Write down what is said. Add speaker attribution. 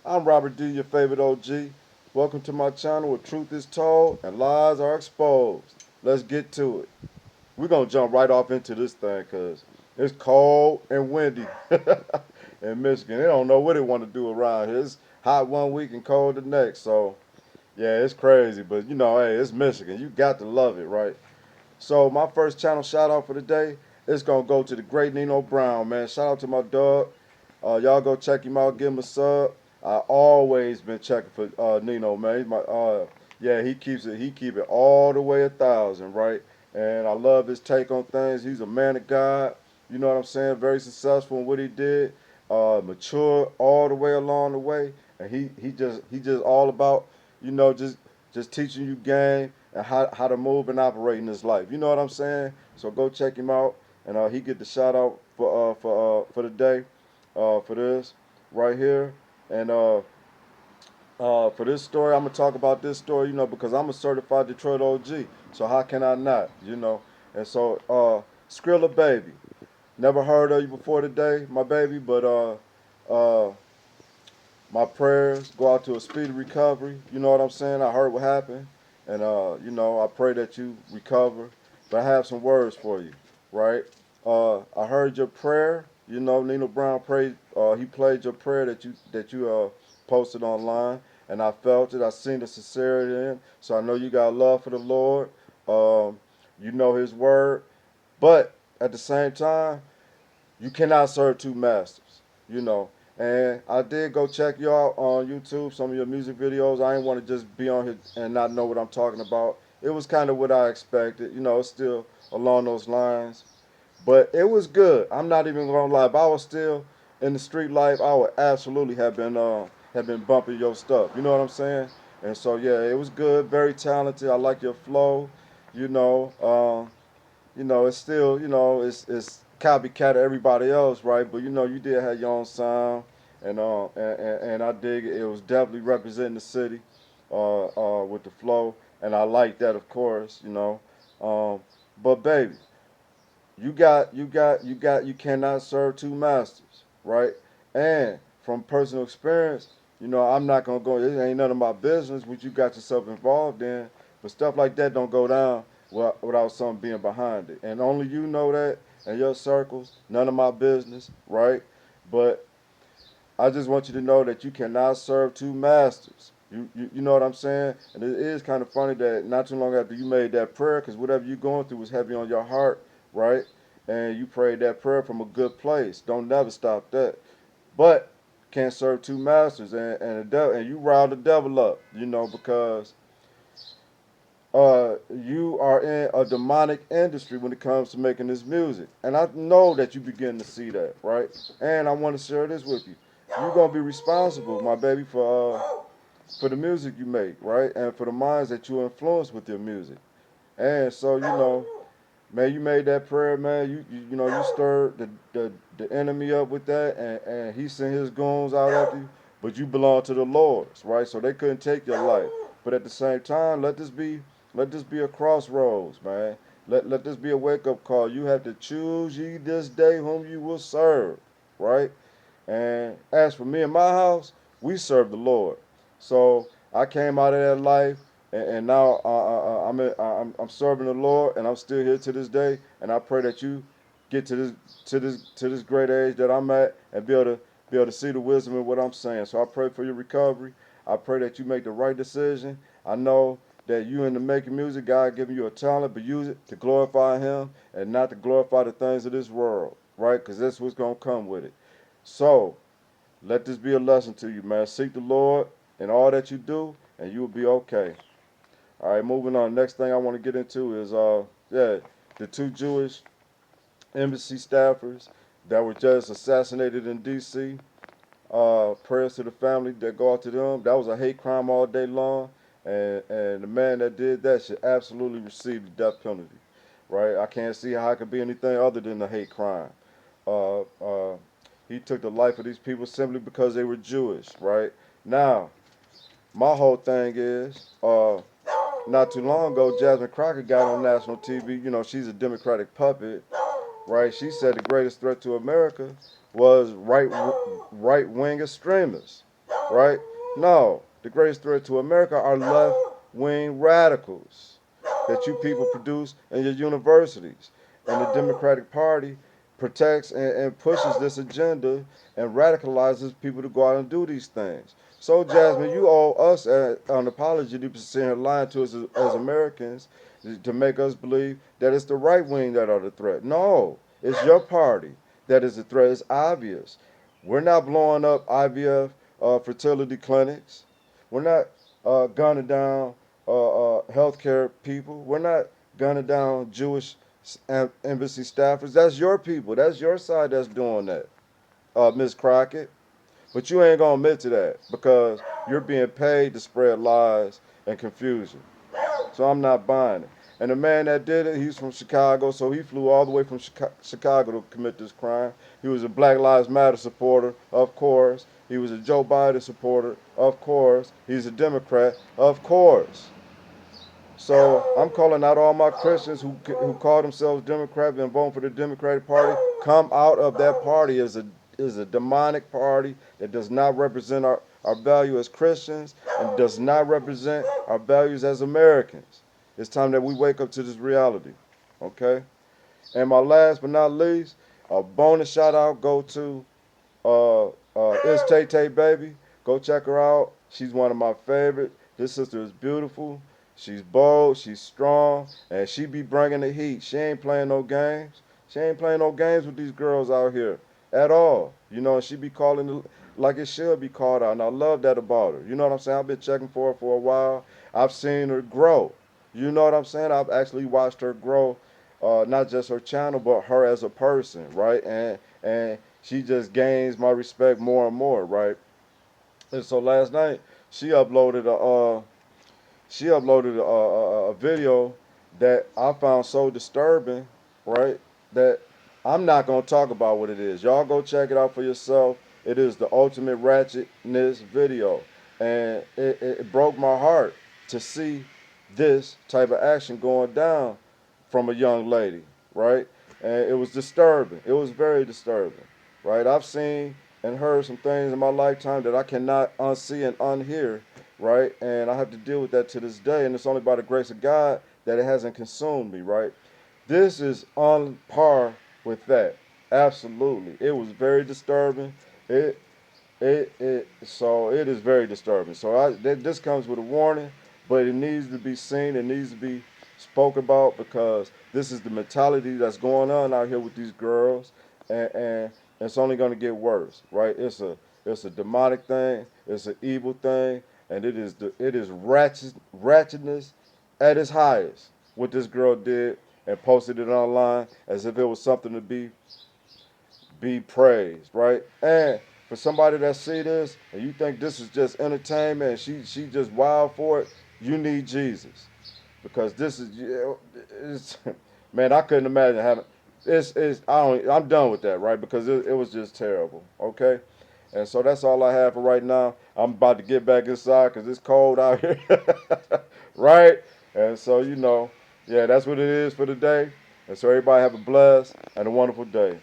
Speaker 1: I'm Robert D, your favorite OG. Welcome to my channel where truth is told and lies are exposed. Let's get to it. We're going to jump right off into this thing because it's cold and windy in Michigan. They don't know what they want to do around here. It's hot one week and cold the next. So, yeah, it's crazy. But, hey, it's Michigan. You got to love it, right? So, my first channel shout out for the day is going to go to the great Nino Brown, man. Shout out to my dog. Y'all go check him out, give him a sub. I always been checking for Nino, man. He's my yeah, he keep it all the way 1,000, right? And I love his take on things. He's a man of God. You know what I'm saying? Very successful in what he did. Mature all the way along the way, and he just all about just teaching you game and how to move and operate in this life. You know what I'm saying? So go check him out, and he get the shout out for the day for this right here. And for this story, I'm gonna talk about this story, because I'm a certified Detroit OG. So how can I not? And so Skrilla Baby, never heard of you before today, my baby, but uh, my prayers go out to a speedy recovery. You know what I'm saying? I heard what happened, and I pray that you recover. But I have some words for you, right? I heard your prayer. Nino Brown prayed. He played your prayer that you posted online, and I felt it. I seen the sincerity in. So I know you got love for the Lord. You know His word, but at the same time, you cannot serve two masters, you know. And I did go check you out on YouTube, some of your music videos. I didn't want to just be on here and not know what I'm talking about. It was kind of what I expected, it's still along those lines. But it was good. I'm not even gonna lie. If I was still in the street life, I would absolutely have been bumping your stuff. You know what I'm saying? And so yeah, it was good. Very talented. I like your flow. You know, it's still, it's copycat of everybody else, right? But you did have your own sound, and I dig it. It was definitely representing the city, with the flow, and I like that, of course, Um, but baby, you cannot serve two masters, right? And from personal experience, I'm not gonna go. It ain't none of my business what you got yourself involved in, but stuff like that don't go down without something being behind it, and only you know that, and your circles. None of my business, right? But I just want you to know that you cannot serve two masters. You know what I'm saying? And it is kind of funny that not too long after you made that prayer, because whatever you're going through was heavy on your heart, right? And you prayed that prayer from a good place. Don't never stop that. But can't serve two masters, and the devil, and you rile the devil up, because you are in a demonic industry when it comes to making this music. And I know that you begin to see that, right? And I want to share this with you. You're gonna be responsible, my baby, for the music you make, right? And for the minds that you influence with your music. And so, man, you made that prayer, man. You stirred the enemy up with that, and he sent his goons out after you. But you belong to the Lord's, right? So they couldn't take your life. But at the same time, let this be a crossroads, man. Let this be a wake up call. You have to choose ye this day whom you will serve, right? And as for me and my house, we serve the Lord. So I came out of that life, and now I'm serving the Lord, and I'm still here to this day. And I pray that you get to this great age that I'm at, and be able to see the wisdom in what I'm saying. So I pray for your recovery. I pray that you make the right decision. I know that you into making music, God giving you a talent, but use it to glorify Him and not to glorify the things of this world, right? Because that's what's gonna come with it. So let this be a lesson to you, man. Seek the Lord in all that you do, and you will be okay. All right, moving on. Next thing I want to get into is the two Jewish embassy staffers that were just assassinated in D.C. Prayers to the family that go out to them. That was a hate crime all day long, and the man that did that should absolutely receive the death penalty. Right? I can't see how it could be anything other than a hate crime. Uh, uh, he took the life of these people simply because they were Jewish, right? Now, my whole thing is, not too long ago, Jasmine Crockett got on national TV. She's a Democratic puppet, right? She said the greatest threat to America was right wing extremists, right? No, the greatest threat to America are left-wing radicals that you people produce in your universities. And the Democratic Party protects and pushes this agenda and radicalizes people to go out and do these things. So, Jasmine, you owe us an apology to be sitting here lying to us as Americans to make us believe that it's the right wing that are the threat. No, it's your party that is the threat. It's obvious. We're not blowing up IVF fertility clinics. We're not gunning down healthcare people. We're not gunning down Jewish embassy staffers. That's your people. That's your side that's doing that, Ms. Crockett. But you ain't going to admit to that because you're being paid to spread lies and confusion. So I'm not buying it. And the man that did it, he's from Chicago, so he flew all the way from Chicago to commit this crime. He was a Black Lives Matter supporter, of course. He was a Joe Biden supporter, of course. He's a Democrat, of course. So I'm calling out all my Christians who call themselves Democrats and vote for the Democratic Party. Come out of that party is a demonic party that does not represent our value as Christians and does not represent our values as Americans. It's time that we wake up to this reality. Okay? And my last but not least, a bonus shout out go to it's Tay Tay Baby. Go check her out. She's one of my favorite. This sister is beautiful. She's bold. She's strong, and she be bringing the heat. She ain't playing no games. She ain't playing no games with these girls out here at all. You know, and she be calling it like it should be called out, and I love that about her. You know what I'm saying? I've been checking for her for a while. I've seen her grow. You know what I'm saying? I've actually watched her grow, not just her channel, but her as a person, right? And she just gains my respect more and more, right? And so last night she uploaded a video that I found so disturbing, right? That I'm not gonna talk about what it is. Y'all go check it out for yourself. It is the ultimate ratchetness video, and it broke my heart to see this type of action going down from a young lady, right? And it was disturbing. It was very disturbing, right? I've seen and heard some things in my lifetime that I cannot unsee and unhear, right? And I have to deal with that to this day. And it's only by the grace of God that it hasn't consumed me, right? This is on par with that. Absolutely. It was very disturbing. It so it is very disturbing. So this comes with a warning, but it needs to be seen. It needs to be spoke about because this is the mentality that's going on out here with these girls, and it's only going to get worse, right? It's a demonic thing. It's an evil thing, and it is ratchetness at its highest. What this girl did and posted it online as if it was something to be praised, right? And for somebody that see this and you think this is just entertainment and she just wild for it, you need Jesus because this is it's, man, I couldn't imagine having it's I'm done with that, right? Because it was just terrible. Okay. And so that's all I have for right now. I'm about to get back inside because it's cold out here, right? And so yeah, that's what it is for today. And so everybody have a blessed and a wonderful day.